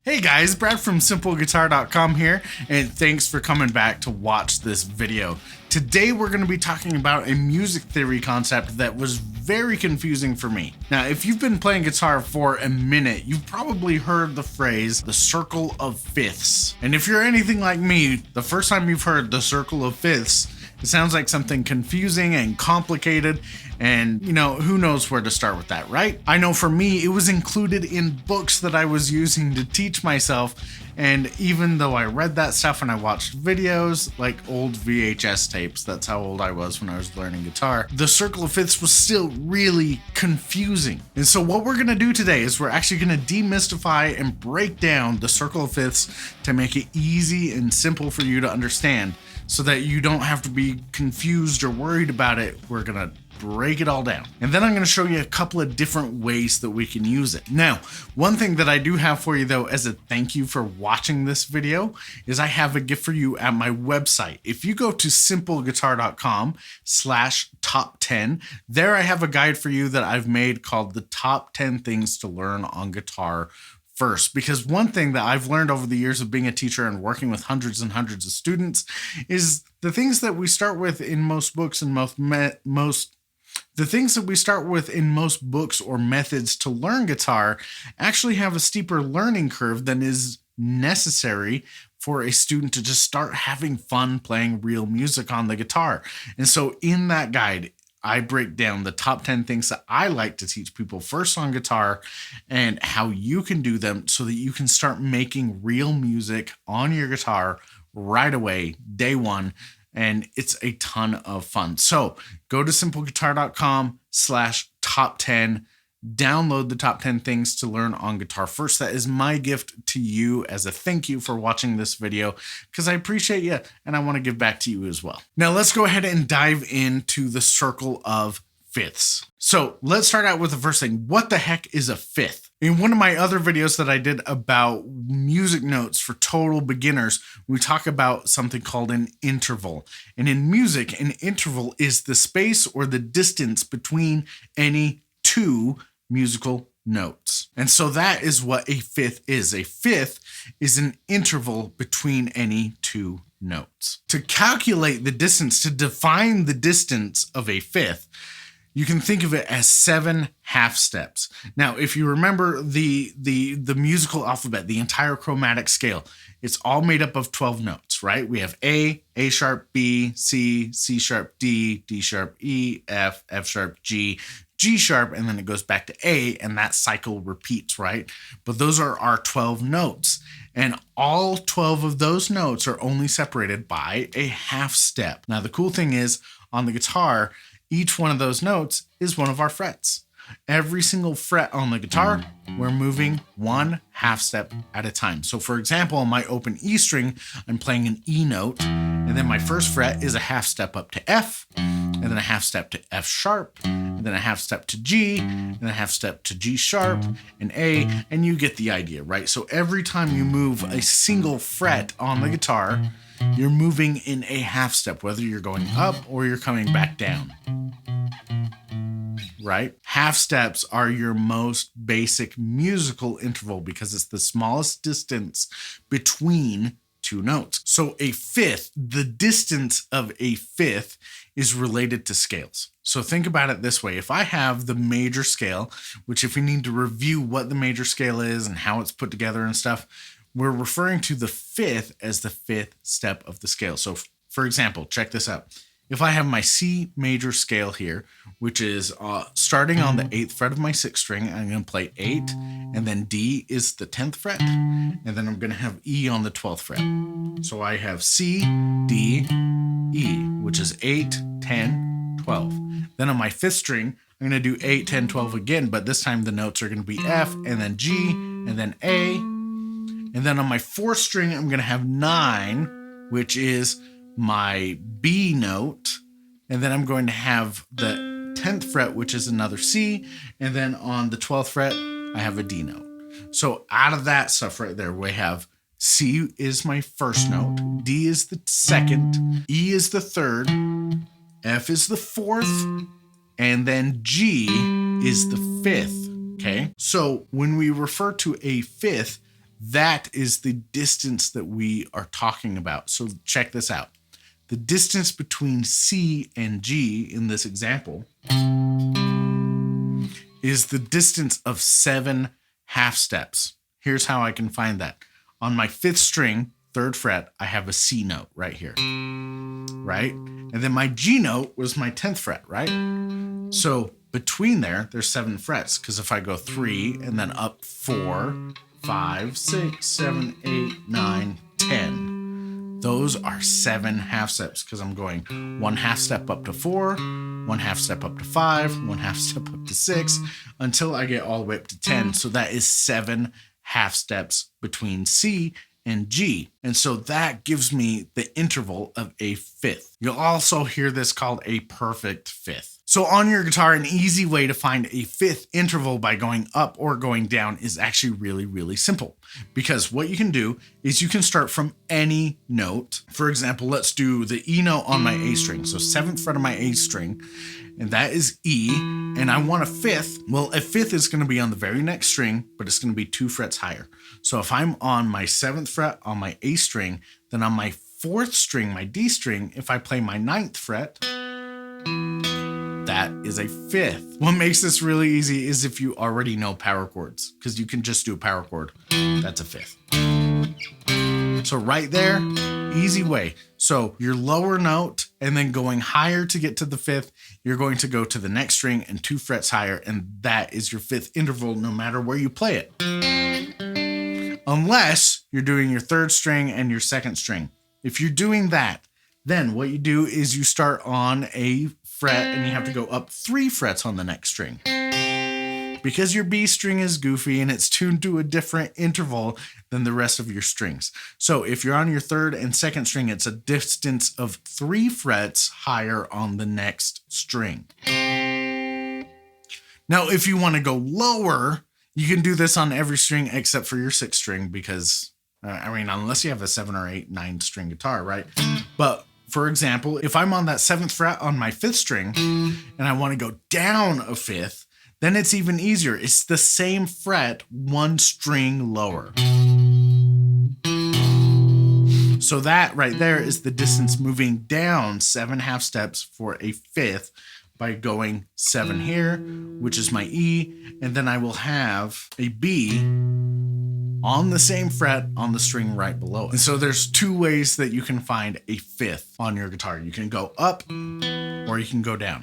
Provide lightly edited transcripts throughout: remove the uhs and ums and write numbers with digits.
Hey guys, Brad from simpleguitar.com here, and thanks for coming back to watch this video. Today we're going to be talking about a music theory concept that was very confusing for me. Now, if you've been playing guitar for a minute, you've probably heard the phrase, the circle of fifths. And if you're anything like me, the first time you've heard the circle of fifths, it sounds like something confusing and complicated, and who knows where to start with that, right? I know for me, it was included in books that I was using to teach myself, and even though I read that stuff and I watched videos, like old VHS tapes, that's how old I was when I was learning guitar, the circle of fifths was still really confusing. And so what we're gonna do today is we're actually gonna demystify and break down the circle of fifths to make it easy and simple for you to understand, so that you don't have to be confused or worried about it. We're gonna break it all down. And then I'm gonna show you a couple of different ways that we can use it. Now, one thing that I do have for you though, as a thank you for watching this video, is I have a gift for you at my website. If you go to simpleguitar.com/top10, there I have a guide for you that I've made called the top 10 things to learn on guitar first. Because one thing that I've learned over the years of being a teacher and working with hundreds and hundreds of students is the things that we start with in most books and the things that we start with in most books or methods to learn guitar actually have a steeper learning curve than is necessary for a student to just start having fun playing real music on the guitar. And so in that guide, I break down the top 10 things that I like to teach people first on guitar and how you can do them so that you can start making real music on your guitar right away, day one. And it's a ton of fun. So go to simpleguitar.com/top10, download the top 10 things to learn on guitar first. That is my gift to you as a thank you for watching this video, because I appreciate you and I want to give back to you as well. Now let's go ahead and dive into the circle of fifths. So let's start out with the first thing. What the heck is a fifth? In one of my other videos that I did about music notes for total beginners, we talk about something called an interval. And in music, an interval is the space or the distance between any two musical notes. And so that is what a fifth is. A fifth is an interval between any two notes. To calculate the distance, to define the distance of a fifth, you can think of it as 7 half steps. Now, if you remember the musical alphabet, the entire chromatic scale, it's all made up of 12 notes, right? We have A sharp, B, C sharp, D sharp, E, F sharp, G sharp, and then it goes back to A, and that cycle repeats, right? But those are our 12 notes. And all 12 of those notes are only separated by a half step. Now, the cool thing is, on the guitar, each one of those notes is one of our frets. Every single fret on the guitar, we're moving one half step at a time. So for example, on my open E string, I'm playing an E note, and then my first fret is a half step up to F, and then a half step to F sharp, and then a half step to G, and then a half step to G sharp and A, and you get the idea, right? So every time you move a single fret on the guitar, you're moving in a half step, whether you're going up or you're coming back down, right? Half steps are your most basic musical interval because it's the smallest distance between two notes. So a fifth, the distance of a fifth is related to scales. So think about it this way. If I have the major scale, which if we need to review what the major scale is and how it's put together and stuff, we're referring to the fifth as the fifth step of the scale. So for example, check this out. If I have my C major scale here, which is starting on the 8th fret of my 6th string, I'm going to play 8, and then D is the 10th fret, and then I'm going to have E on the 12th fret. So I have C, D, E, which is 8, 10, 12. Then on my 5th string, I'm going to do 8, 10, 12 again, but this time the notes are going to be F, and then G, and then A. And then on my 4th string, I'm going to have 9, which is my B note. And then I'm going to have the 10th fret, which is another C. And then on the 12th fret, I have a D note. So out of that stuff right there, we have C is my first note, D is the second, E is the third, F is the fourth, and then G is the fifth. Okay. So when we refer to a fifth, That is the distance that we are talking about. So check this out. The distance between C and G in this example is the distance of 7 half steps. Here's how I can find that. On my 5th string, 3rd fret, I have a C note right here, right? And then my G note was my 10th fret, right? So between there's 7 frets, because if I go 3 and then up 4, 5, 6, 7, 8, 9, 10. Those are 7 half steps because I'm going 1 half step up to 4, 1 half step up to 5, 1 half step up to 6, until I get all the way up to 10. So that is 7 half steps between C and G. And so that gives me the interval of a fifth. You'll also hear this called a perfect fifth. So on your guitar, an easy way to find a fifth interval by going up or going down is actually really, really simple. Because what you can do is you can start from any note. For example, let's do the E note on my A string. So 7th fret of my A string, and that is E, and I want a fifth. Well, a fifth is going to be on the very next string, but it's going to be 2 frets higher. So if I'm on my 7th fret on my A string, then on my 4th string, my D string, if I play my 9th fret, that is a fifth. What makes this really easy is if you already know power chords, because you can just do a power chord. That's a fifth. So right there, easy way. So your lower note and then going higher to get to the fifth, you're going to go to the next string and 2 frets higher, and that is your fifth interval no matter where you play it. Unless you're doing your 3rd string and your 2nd string. If you're doing that, then what you do is you start on a fret and you have to go up 3 frets on the next string. Because your B string is goofy and it's tuned to a different interval than the rest of your strings. So if you're on your 3rd and 2nd string, it's a distance of 3 frets higher on the next string. Now, if you want to go lower, you can do this on every string except for your 6th string because, unless you have a 7 or 8, 9 string guitar, right? But for example, if I'm on that 7th fret on my 5th string and I want to go down a fifth, then it's even easier. It's the same fret, 1 string lower. So that right there is the distance moving down 7 half steps for a fifth by going 7 here, which is my E, and then I will have a B on the same fret on the string right below it. And so there's 2 ways that you can find a fifth on your guitar. You can go up or you can go down.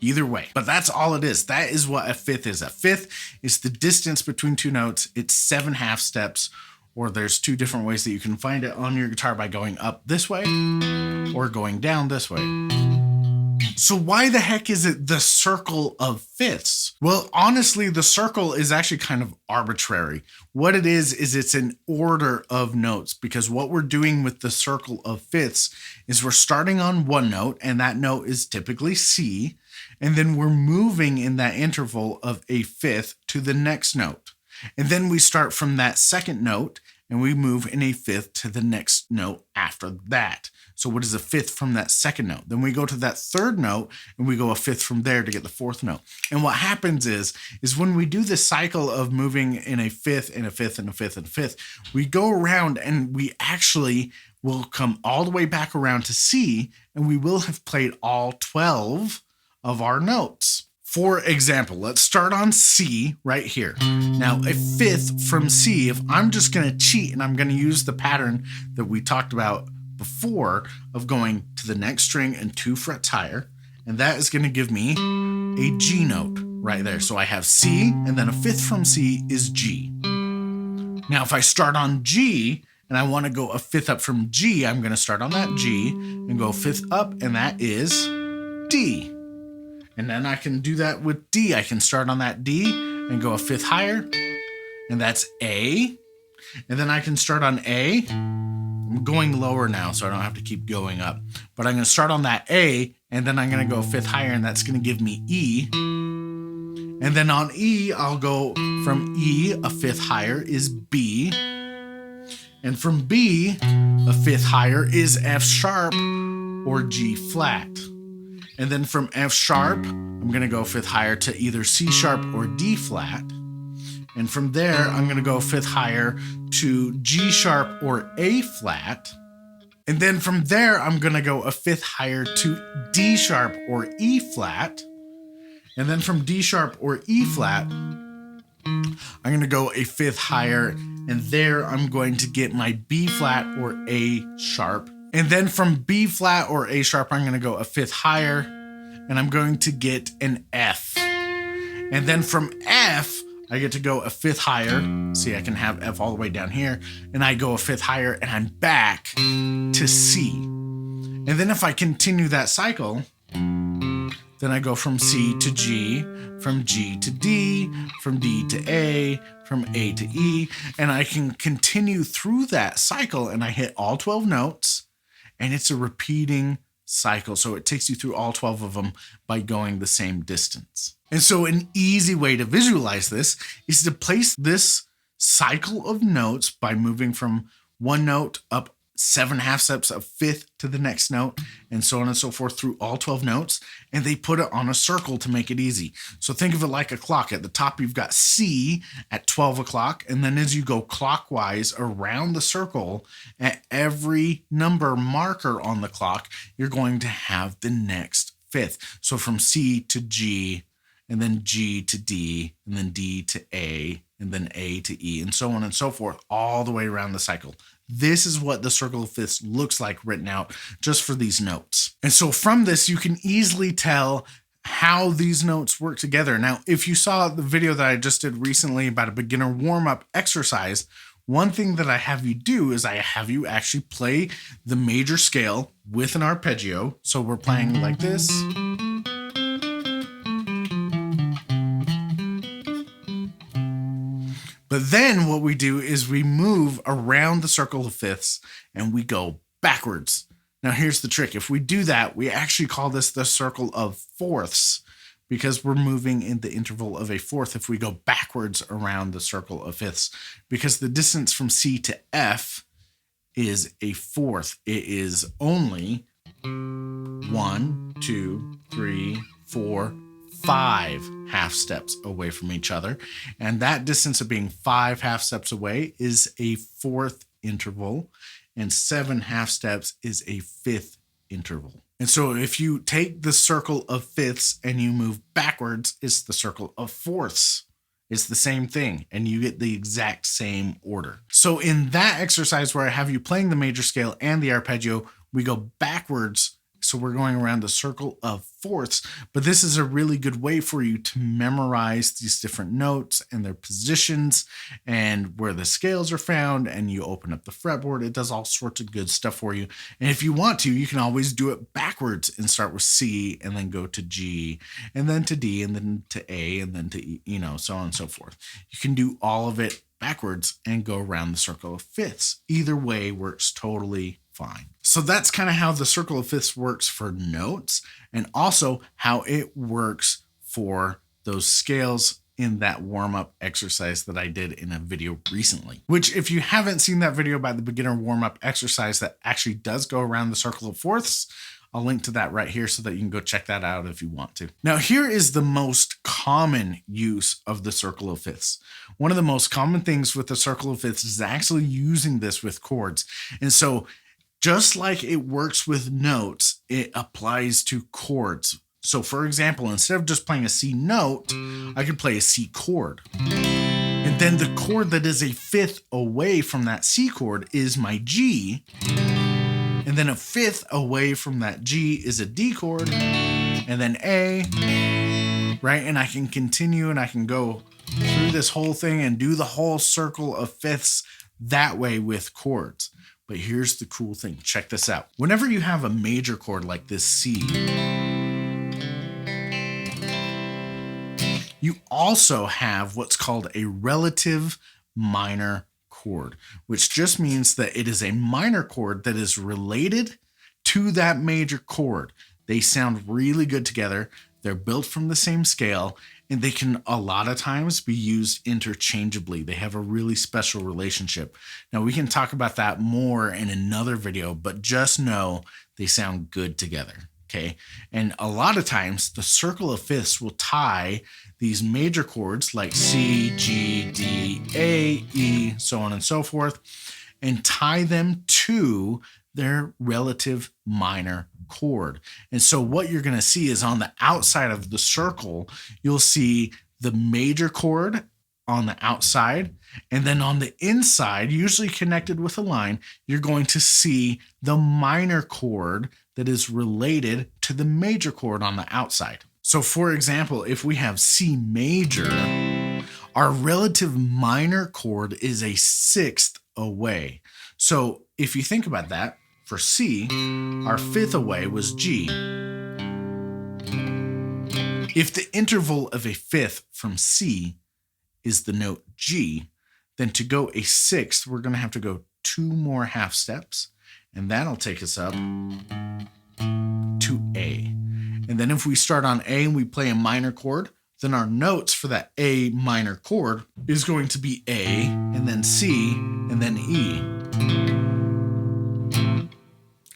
Either way, but that's all it is. That is what a fifth is. A fifth is the distance between 2 notes. It's 7 half steps, or there's 2 different ways that you can find it on your guitar by going up this way or going down this way. So why the heck is it the circle of fifths? Well, honestly, the circle is actually kind of arbitrary. What it is it's an order of notes, because what we're doing with the circle of fifths is we're starting on 1 note, and that note is typically C, and then we're moving in that interval of a fifth to the next note. And then we start from that 2nd note and we move in a fifth to the next note after that. So what is a fifth from that 2nd note? Then we go to that 3rd note and we go a fifth from there to get the 4th note. And what happens is when we do this cycle of moving in a fifth and a fifth and a fifth and a fifth, we go around and we actually will come all the way back around to C, and we will have played all 12 of our notes. For example, let's start on C right here. Now, a fifth from C, if I'm just going to cheat and I'm going to use the pattern that we talked about before of going to the next string and 2 frets higher, and that is going to give me a G note right there. So I have C, and then a fifth from C is G. Now, if I start on G and I want to go a fifth up from G, I'm going to start on that G and go a fifth up, and that is D. And then I can do that with D. I can start on that D and go a fifth higher, and that's A. And then I can start on A. I'm going lower now, so I don't have to keep going up. But I'm going to start on that A, and then I'm going to go a fifth higher, and that's going to give me E. And then on E, I'll go from E, a fifth higher is B. And from B, a fifth higher is F sharp or G flat. And then from F sharp, I'm going to go a fifth higher to either C sharp or D flat. And from there, I'm going to go a fifth higher to G sharp or A flat. And then from there, I'm going to go a fifth higher to D sharp or E flat. And then from D sharp or E flat, I'm going to go a fifth higher. And there I'm going to get my B flat or A sharp. And then from B flat or A sharp, I'm going to go a fifth higher. And I'm going to get an F. And then from F, I get to go a fifth higher. See, I can have F all the way down here. And I go a fifth higher and I'm back to C. And then if I continue that cycle, then I go from C to G, from G to D, from D to A, from A to E. And I can continue through that cycle and I hit all 12 notes. And it's a repeating cycle. So it takes you through all 12 of them by going the same distance. And so an easy way to visualize this is to place this cycle of notes by moving from one note up 7 half steps of fifth to the next note, and so on and so forth through all 12 notes. And they put it on a circle to make it easy. So think of it like a clock. At the top, you've got C at 12 o'clock. And then as you go clockwise around the circle, at every number marker on the clock, you're going to have the next fifth. So from C to G, and then G to D, and then D to A, and then A to E, and so on and so forth, all the way around the cycle. This is what the circle of fifths looks like written out just for these notes. And so from this, you can easily tell how these notes work together. Now, if you saw the video that I just did recently about a beginner warm-up exercise, one thing that I have you do is I have you actually play the major scale with an arpeggio. So we're playing like this. But then what we do is we move around the circle of fifths and we go backwards. Now here's the trick. If we do that, we actually call this the circle of fourths because we're moving in the interval of a fourth if we go backwards around the circle of fifths, because the distance from C to F is a fourth. It is only 1, 2, 3, 4, 5 half steps away from each other. And that distance of being 5 half steps away is a fourth interval, and 7 half steps is a fifth interval. And so if you take the circle of fifths and you move backwards, it's the circle of fourths. It's the same thing, and you get the exact same order. So in that exercise where I have you playing the major scale and the arpeggio, we go backwards. So we're going around the circle of fourths, but this is a really good way for you to memorize these different notes and their positions and where the scales are found, and you open up the fretboard. It does all sorts of good stuff for you. And if you want to, you can always do it backwards and start with C and then go to G and then to D and then to A and then to E, so on and so forth. You can do all of it backwards and go around the circle of fifths. Either way works totally fine. So that's kind of how the circle of fifths works for notes, and also how it works for those scales in that warm-up exercise that I did in a video recently. Which, if you haven't seen that video about the beginner warm-up exercise that actually does go around the circle of fourths, I'll link to that right here so that you can go check that out if you want to. Now, here is the most common use of the circle of fifths. One of the most common things with the circle of fifths is actually using this with chords. And so just like it works with notes, it applies to chords. So for example, instead of just playing a C note, I could play a C chord. And then the chord that is a fifth away from that C chord is my G. And then a fifth away from that G is a D chord, and then A, right? And I can continue and I can go through this whole thing and do the whole circle of fifths that way with chords. But here's the cool thing. Check this out. Whenever you have a major chord like this C, you also have what's called a relative minor chord, which just means that it is a minor chord that is related to that major chord. They sound really good together. They're built from the same scale, and they can a lot of times be used interchangeably. They have a really special relationship. Now, we can talk about that more in another video, but just know they sound good together. Okay. And a lot of times the circle of fifths will tie these major chords like C, G, D, A, E, so on and so forth, and tie them to their relative minor chord. And so what you're going to see is on the outside of the circle, you'll see the major chord on the outside, and then on the inside, usually connected with a line, you're going to see the minor chord that is related to the major chord on the outside. So for example, if we have C major, our relative minor chord is a sixth away. So if you think about that, for C, our fifth away was G. If the interval of a fifth from C is the note G, then to go a sixth, we're going to have to go 2 more half steps, and that'll take us up to A. And then if we start on A and we play a minor chord, then our notes for that A minor chord is going to be A, and then C, and then E.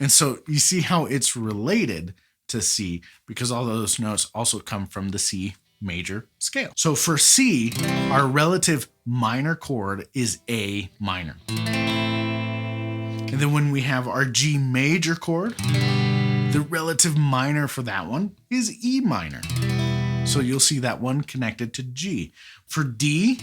And so you see how it's related to C, because all those notes also come from the C major scale. So for C, our relative minor chord is A minor. And then when we have our G major chord, the relative minor for that one is E minor. So you'll see that one connected to G. For D,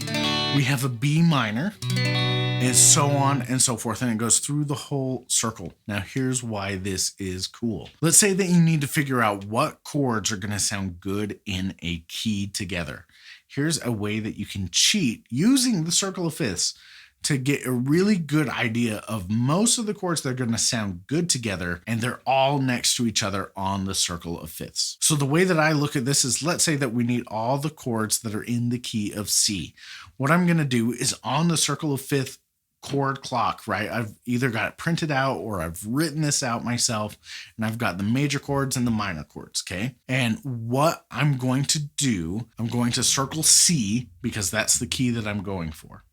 we have a B minor, and so on and so forth, and it goes through the whole circle. Now here's why this is cool. Let's say that you need to figure out what chords are going to sound good in a key together. Here's a way that you can cheat using the circle of fifths to get a really good idea of most of the chords that are going to sound good together, and they're all next to each other on the circle of fifths. So the way that I look at this is, let's say that we need all the chords that are in the key of C. What I'm going to do is on the circle of fifth chord clock, right? I've either got it printed out or I've written this out myself, and I've got the major chords and the minor chords, okay? And what I'm going to do, I'm going to circle C because that's the key that I'm going for.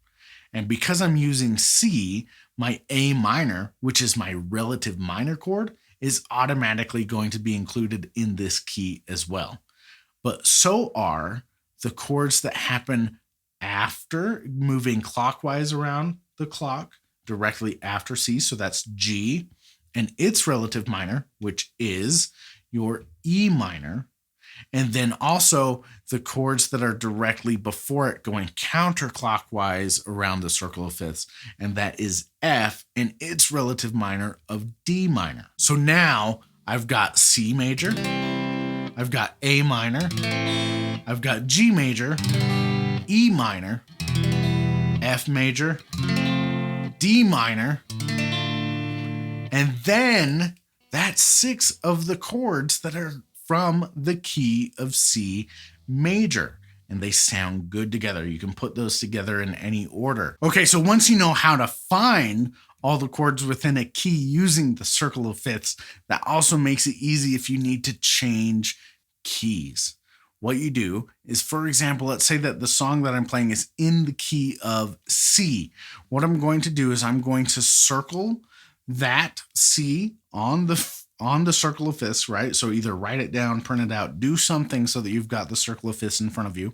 And because I'm using C, my A minor, which is my relative minor chord, is automatically going to be included in this key as well. But so are the chords that happen after, moving clockwise around the clock directly after C. So that's G and its relative minor, which is your E minor. And then also the chords that are directly before it going counterclockwise around the circle of fifths, and that is F and its relative minor of D minor. So now I've got C major, I've got A minor, I've got G major, E minor, F major, D minor, and then that's 6 of the chords that are from the key of C major, and they sound good together. You can put those together in any order. Okay, so once you know how to find all the chords within a key using the circle of fifths, that also makes it easy if you need to change keys. What you do is, for example, let's say that the song that I'm playing is in the key of C. What I'm going to do is I'm going to circle that C on the circle of fifths, right? So either write it down, print it out, do something so that you've got the circle of fifths in front of you.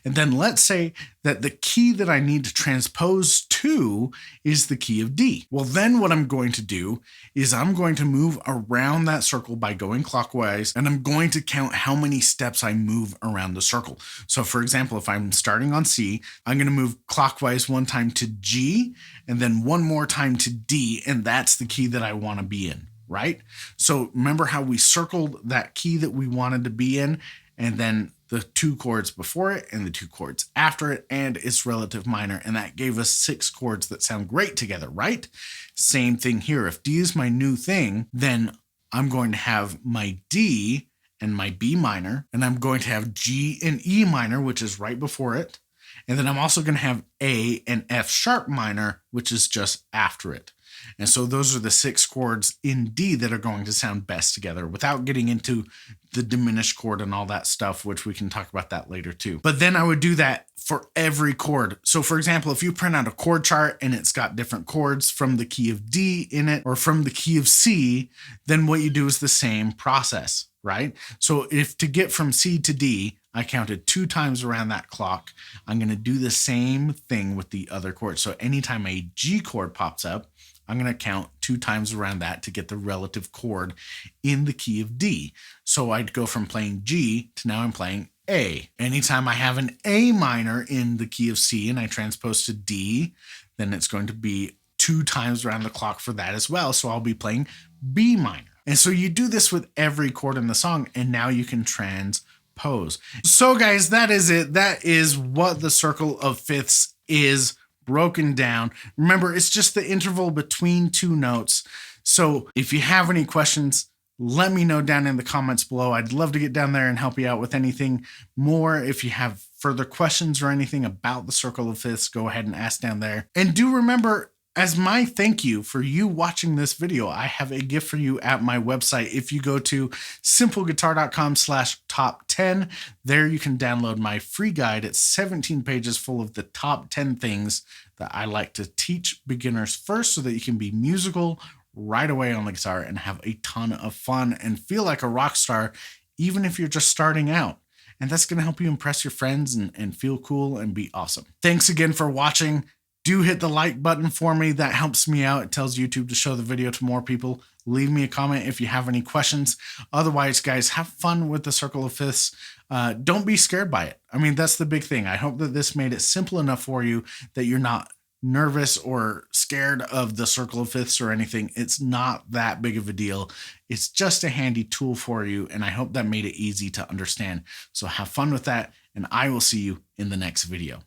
And then let's say that the key that I need to transpose to is the key of D. Well, then what I'm going to do is I'm going to move around that circle by going clockwise, and I'm going to count how many steps I move around the circle. So for example, if I'm starting on C, I'm going to move clockwise 1 time to G, and then 1 more time to D, and that's the key that I want to be in. Right? So remember how we circled that key that we wanted to be in, and then the 2 chords before it and the 2 chords after it and its relative minor, and that gave us 6 chords that sound great together, right? Same thing here. If D is my new thing, then I'm going to have my D and my B minor, and I'm going to have G and E minor, which is right before it. And then I'm also going to have A and F sharp minor, which is just after it. And so those are the 6 chords in D that are going to sound best together, without getting into the diminished chord and all that stuff, which we can talk about that later too. But then I would do that for every chord. So for example, if you print out a chord chart and it's got different chords from the key of D in it or from the key of C, then what you do is the same process, right? So if to get from C to D, I counted 2 times around that clock, I'm going to do the same thing with the other chords. So anytime a G chord pops up, I'm going to count 2 times around that to get the relative chord in the key of D. So I'd go from playing G to now I'm playing A. Anytime I have an A minor in the key of C and I transpose to D, then it's going to be 2 times around the clock for that as well. So I'll be playing B minor. And so you do this with every chord in the song, and now you can transpose. So guys, that is it. That is what the circle of fifths is broken down. Remember, it's just the interval between 2 notes. So if you have any questions, let me know down in the comments below. I'd love to get down there and help you out with anything more. If you have further questions or anything about the circle of fifths, go ahead and ask down there. And do remember, as my thank you for you watching this video, I have a gift for you at my website. If you go to simpleguitar.com/top10, there you can download my free guide. It's 17 pages full of the top 10 things that I like to teach beginners first, so that you can be musical right away on the guitar and have a ton of fun and feel like a rock star, even if you're just starting out. And that's going to help you impress your friends and feel cool and be awesome. Thanks again for watching. Do hit the like button for me. That helps me out. It tells YouTube to show the video to more people. Leave me a comment if you have any questions. Otherwise, guys, have fun with the circle of fifths. Don't be scared by it. I mean, that's the big thing. I hope that this made it simple enough for you that you're not nervous or scared of the circle of fifths or anything. It's not that big of a deal. It's just a handy tool for you, and I hope that made it easy to understand. So have fun with that, and I will see you in the next video.